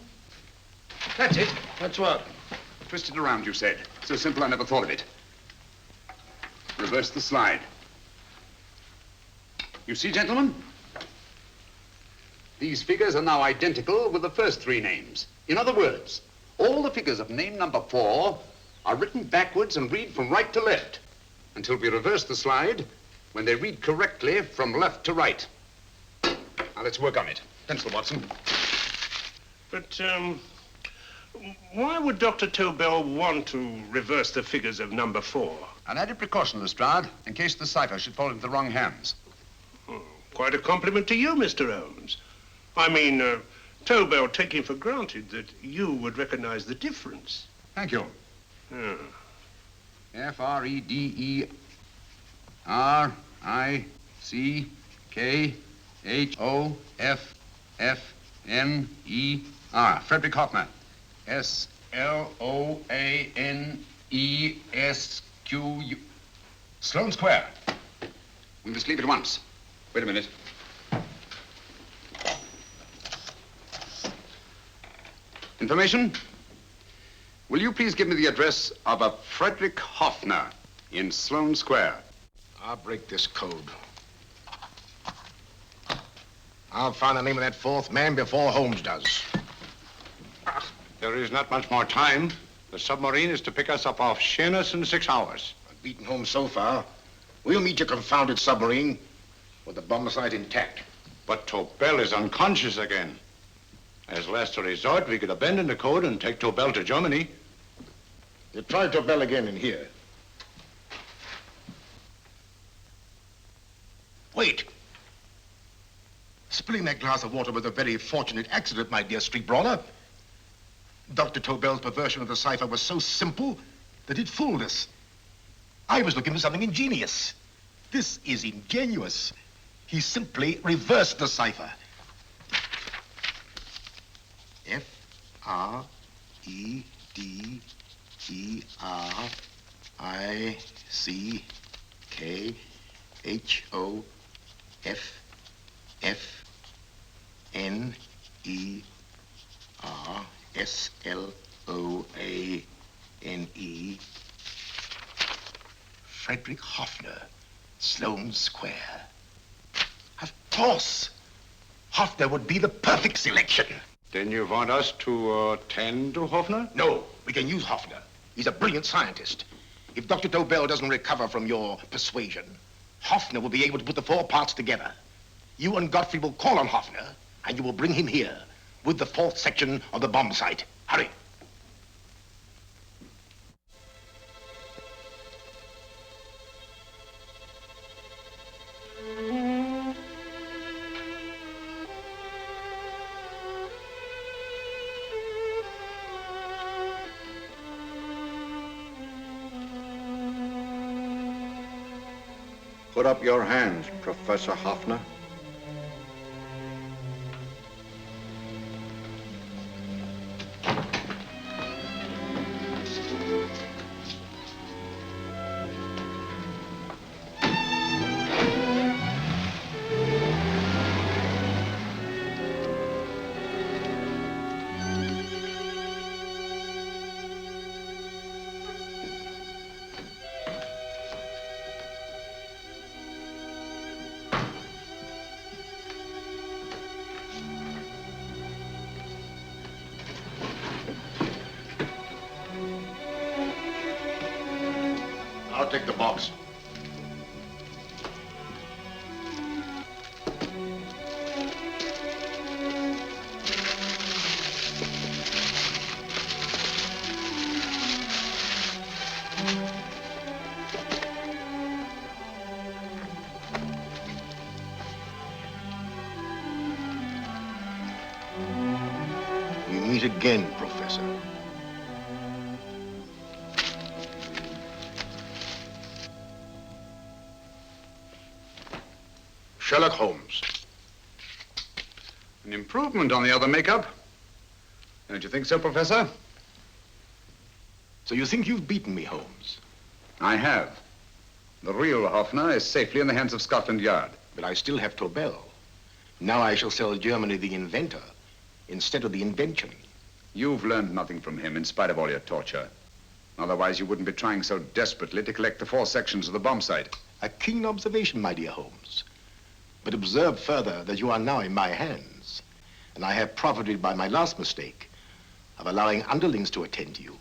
That's it. That's what? Twisted around, you said. So simple, I never thought of it. Reverse the slide. You see, gentlemen? These figures are now identical with the first 3 names. In other words, all the figures of name number 4 are written backwards and read from right to left until we reverse the slide when they read correctly from left to right. Now, let's work on it. Pencil, Watson.
But, why would Dr. Tobel want to reverse the figures of number 4?
An added precaution, Lestrade, in case the cipher should fall into the wrong hands.
Quite a compliment to you, Mr. Holmes. I mean, Tobel taking for granted that you would recognize the difference.
Thank you. F-R-E-D-E-R-I-C-K-H-O-F-F-N-E-R. Frederick Hoffner. S-L-O-A-N-E-S-Q-U. Sloane Square. We must leave at once. Wait a minute. Information? Will you please give me the address of a Frederick Hoffner in Sloane Square?
I'll break this code. I'll find the name of that 4th man before Holmes does.
There is not much more time. The submarine is to pick us up off Sheerness in 6 hours.
I've beaten Holmes so far. We'll meet your confounded submarine with the bomb site intact.
But Tobel is unconscious again. As last resort, we could abandon the code and take Tobel to Germany.
You try Tobel again in here. Wait. Spilling that glass of water was a very fortunate accident, my dear street brawler. Dr. Tobel's perversion of the cipher was so simple that it fooled us. I was looking for something ingenious. This is ingenious. He simply reversed the cipher. F-R-E-D-E-R-I-C-K-H-O-F-F-N-E-R-S-L-O-A-N-E. Frederick Hoffner, Sloane Square. Of course. Hoffner would be the perfect selection.
Then you want us to tend to Hoffner?
No, we can use Hoffner. He's a brilliant scientist. If Dr. Tobel doesn't recover from your persuasion, Hoffner will be able to put the 4 parts together. You and Godfrey will call on Hoffner, and you will bring him here with the 4th section of the bomb site. Hurry.
Put up your hands, Professor Hoffner. I'll take the box. We meet again, Professor. Sherlock Holmes.
An improvement on the other makeup. Don't you think so, Professor?
So you think you've beaten me, Holmes?
I have. The real Hoffner is safely in the hands of Scotland Yard.
But I still have Tobel. Now I shall sell Germany the inventor instead of the invention.
You've learned nothing from him in spite of all your torture. Otherwise, you wouldn't be trying so desperately to collect the 4 sections of the bomb site.
A keen observation, my dear Holmes. But observe further that you are now in my hands, and I have profited by my last mistake of allowing underlings to attend to you.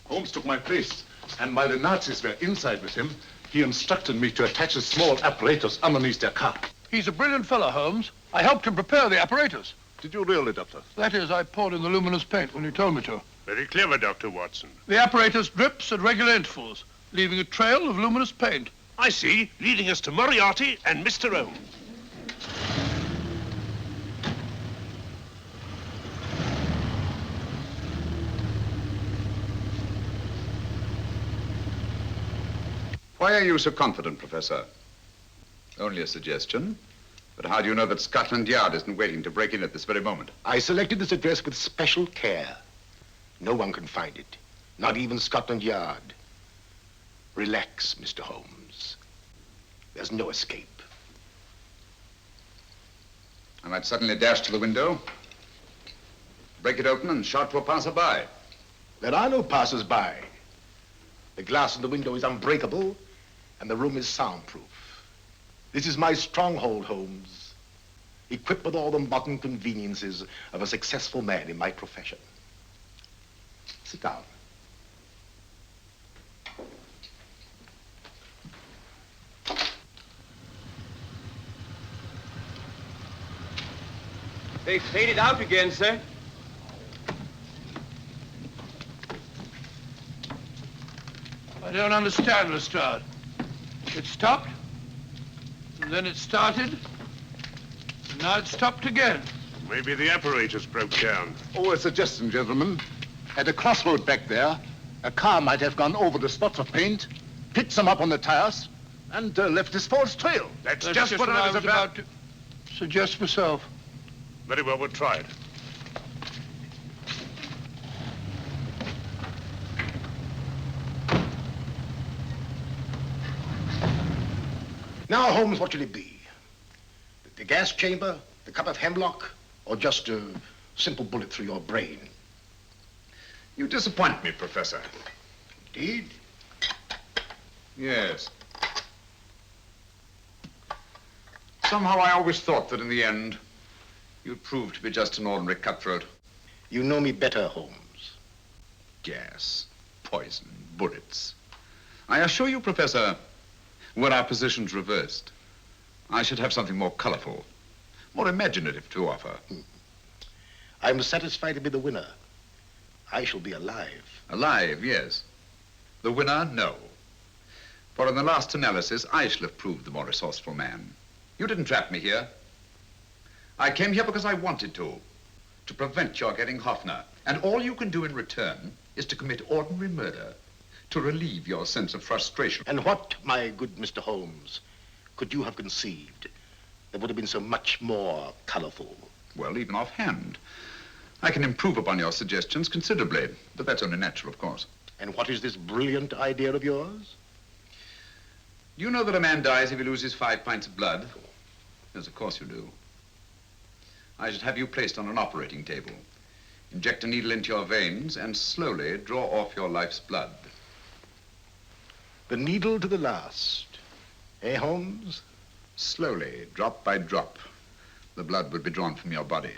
Holmes took my place, and while the Nazis were inside with him, he instructed me to attach a small apparatus underneath their car.
He's a brilliant fellow, Holmes. I helped him prepare the apparatus.
Did you really, Doctor?
That is, I poured in the luminous paint when you told me to.
Very clever, Dr. Watson.
The apparatus drips at regular intervals, leaving a trail of luminous paint.
I see, leading us to Moriarty and Mr. Holmes.
Why are you so confident, Professor? Only a suggestion. But how do you know that Scotland Yard isn't waiting to break in at this very moment?
I selected this address with special care. No one can find it, not even Scotland Yard. Relax, Mr. Holmes. There's no escape.
I might suddenly dash to the window, break it open, and shout to a passerby.
There are no passers-by. The glass in the window is unbreakable, and the room is soundproof. This is my stronghold, Holmes, equipped with all the modern conveniences of a successful man in my profession. Sit down.
They faded out again, sir.
I don't understand, Lestrade. It stopped, and then it started, and now it stopped again.
Maybe the apparatus broke down.
Oh, a suggestion, gentlemen. At a crossroad back there, a car might have gone over the spots of paint, picked some up on the tires, and left this false trail.
That's just what I was about
to suggest myself.
Very well, we'll try it.
Now, Holmes, what should it be? The gas chamber, the cup of hemlock, or just a simple bullet through your brain?
You disappoint me, Professor.
Indeed?
Yes. Somehow I always thought that in the end, you'd prove to be just an ordinary cutthroat.
You know me better, Holmes.
Gas, poison, bullets. I assure you, Professor, were our positions reversed, I should have something more colorful, more imaginative to offer.
I'm satisfied to be the winner. I shall be alive.
Alive, yes. The winner, no. For in the last analysis, I shall have proved the more resourceful man. You didn't trap me here. I came here because I wanted to prevent your getting Hoffner. And all you can do in return is to commit ordinary murder,
to relieve your sense of frustration.
And what, my good Mr. Holmes, could you have conceived that would have been so much more colorful?
Well, even offhand, I can improve upon your suggestions considerably, but that's only natural, of course.
And what is this brilliant idea of yours?
Do you know that a man dies if he loses 5 pints of blood? Yes, of course you do. I should have you placed on an operating table, inject a needle into your veins, and slowly draw off your life's blood.
The needle to the last. Eh, Holmes?
Slowly, drop by drop, the blood would be drawn from your body.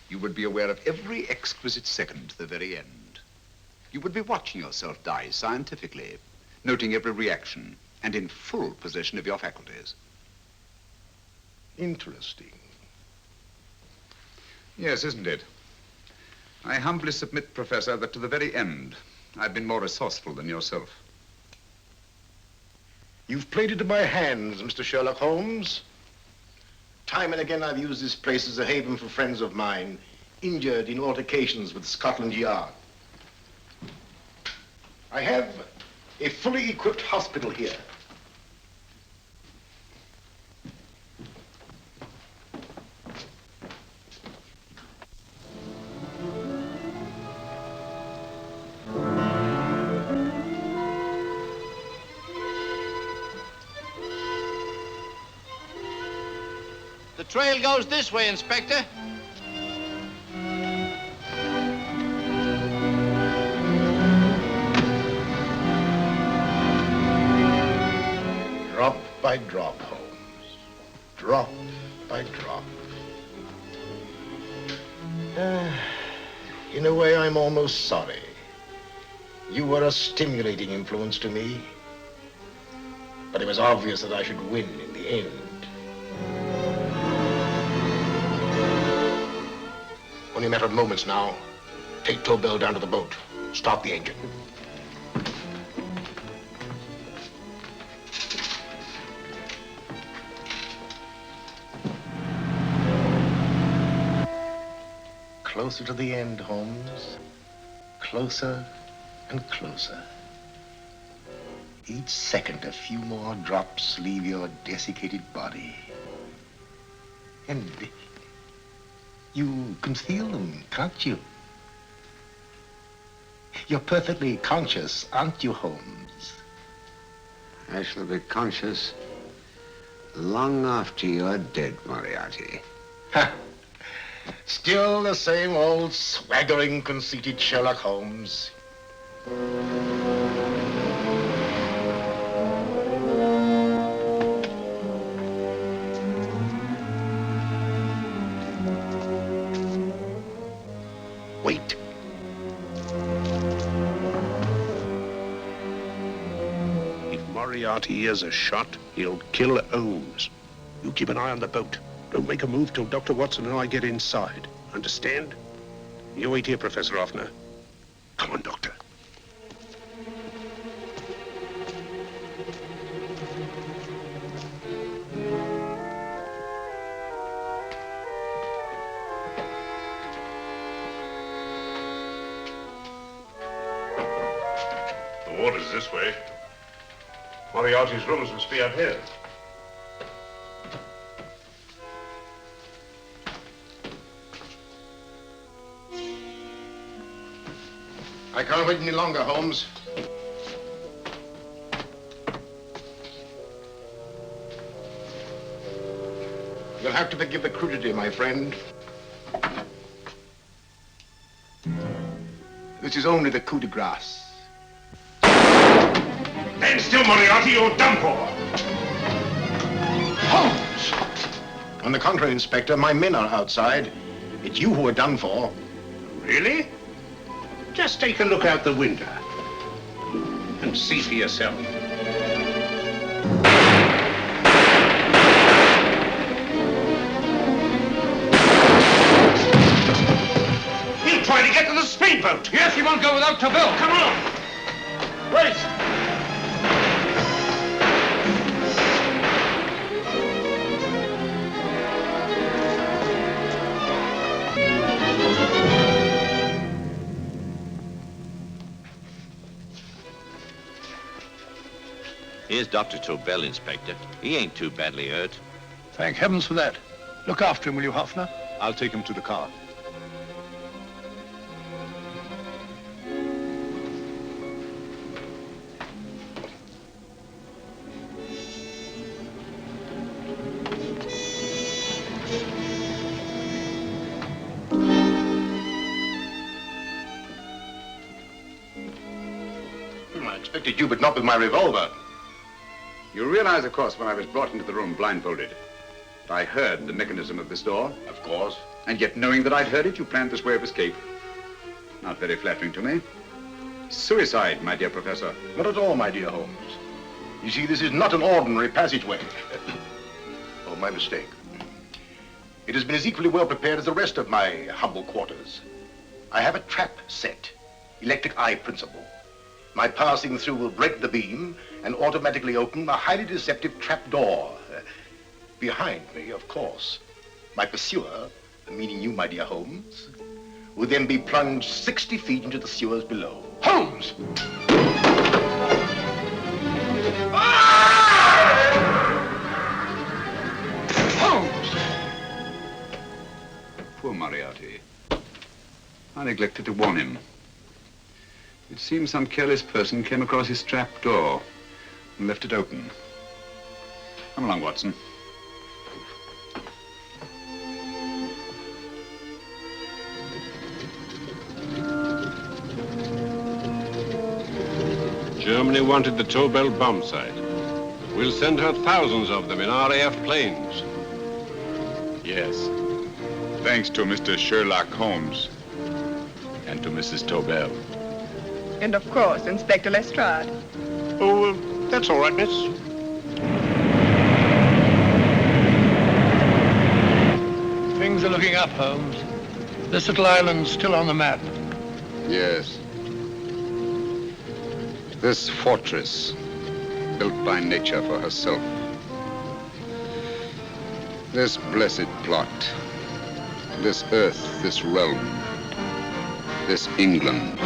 You would be aware of every exquisite second to the very end. You would be watching yourself die scientifically, noting every reaction, and in full possession of your faculties.
Interesting.
Yes, isn't it? I humbly submit, Professor, that to the very end, I've been more resourceful than yourself.
You've played into my hands, Mr. Sherlock Holmes. Time and again I've used this place as a haven for friends of mine, injured in altercations with Scotland Yard. I have a fully equipped hospital here.
The trail goes this way, Inspector.
Drop by drop, Holmes. Drop by drop. In a way, I'm almost sorry. You were a stimulating influence to me. But it was obvious that I should win in the end. Only a matter of moments now. Take Tobel down to the boat. Start the engine. Closer to the end, Holmes. Closer and closer. Each second, a few more drops leave your desiccated body. And you can feel them, can't you? You're perfectly conscious, aren't you, Holmes?
I shall be conscious long after you're dead, Moriarty.
Ha! Still the same old swaggering, conceited Sherlock Holmes. Wait.
If Moriarty hears a shot, he'll kill Holmes. You keep an eye on the boat. Don't make a move till Dr. Watson and I get inside. Understand? You wait here, Professor Offner. Come on, Doctor.
The water's this way. Moriarty's rooms must be up here.
I can't wait any longer, Holmes. You'll have to forgive the crudity, my friend. This is only the coup de grace.
Stand still, Moriarty, you're done for.
Holmes! On the contrary, Inspector, my men are outside. It's you who are done for.
Really? Just take a look out the window and see for yourself.
He'll try to get to the speedboat.
Yes, he won't go without Tobel.
Come on.
Wait!
Here's Dr. Tobel, Inspector. He ain't too badly hurt.
Thank heavens for that. Look after him, will you, Hoffner?
I'll take him to the car.
I expected you, but not with my revolver.
You realize, of course, when I was brought into the room blindfolded, that I heard the mechanism of this door?
Of course.
And yet, knowing that I'd heard it, you planned this way of escape. Not very flattering to me. Suicide, my dear Professor.
Not at all, my dear Holmes. You see, this is not an ordinary passageway. Oh, my mistake. It has been as equally well prepared as the rest of my humble quarters. I have a trap set, electric eye principle. My passing through will break the beam and automatically open a highly deceptive trap door. Behind me, of course, my pursuer, meaning you, my dear Holmes, will then be plunged 60 feet into the sewers below. Holmes!
Holmes! Poor Moriarty. I neglected to warn him. It seems some careless person came across his trap door and left it open. Come along, Watson.
Germany wanted the Tobel bomb site. We'll send her thousands of them in RAF planes.
Yes. Thanks to Mr. Sherlock Holmes and to Mrs. Tobel.
And of course, Inspector Lestrade.
Oh, that's all right, miss.
Things are looking up, Holmes. This little island's still on the map.
Yes. This fortress, built by nature for herself. This blessed plot. This earth, this realm. This England.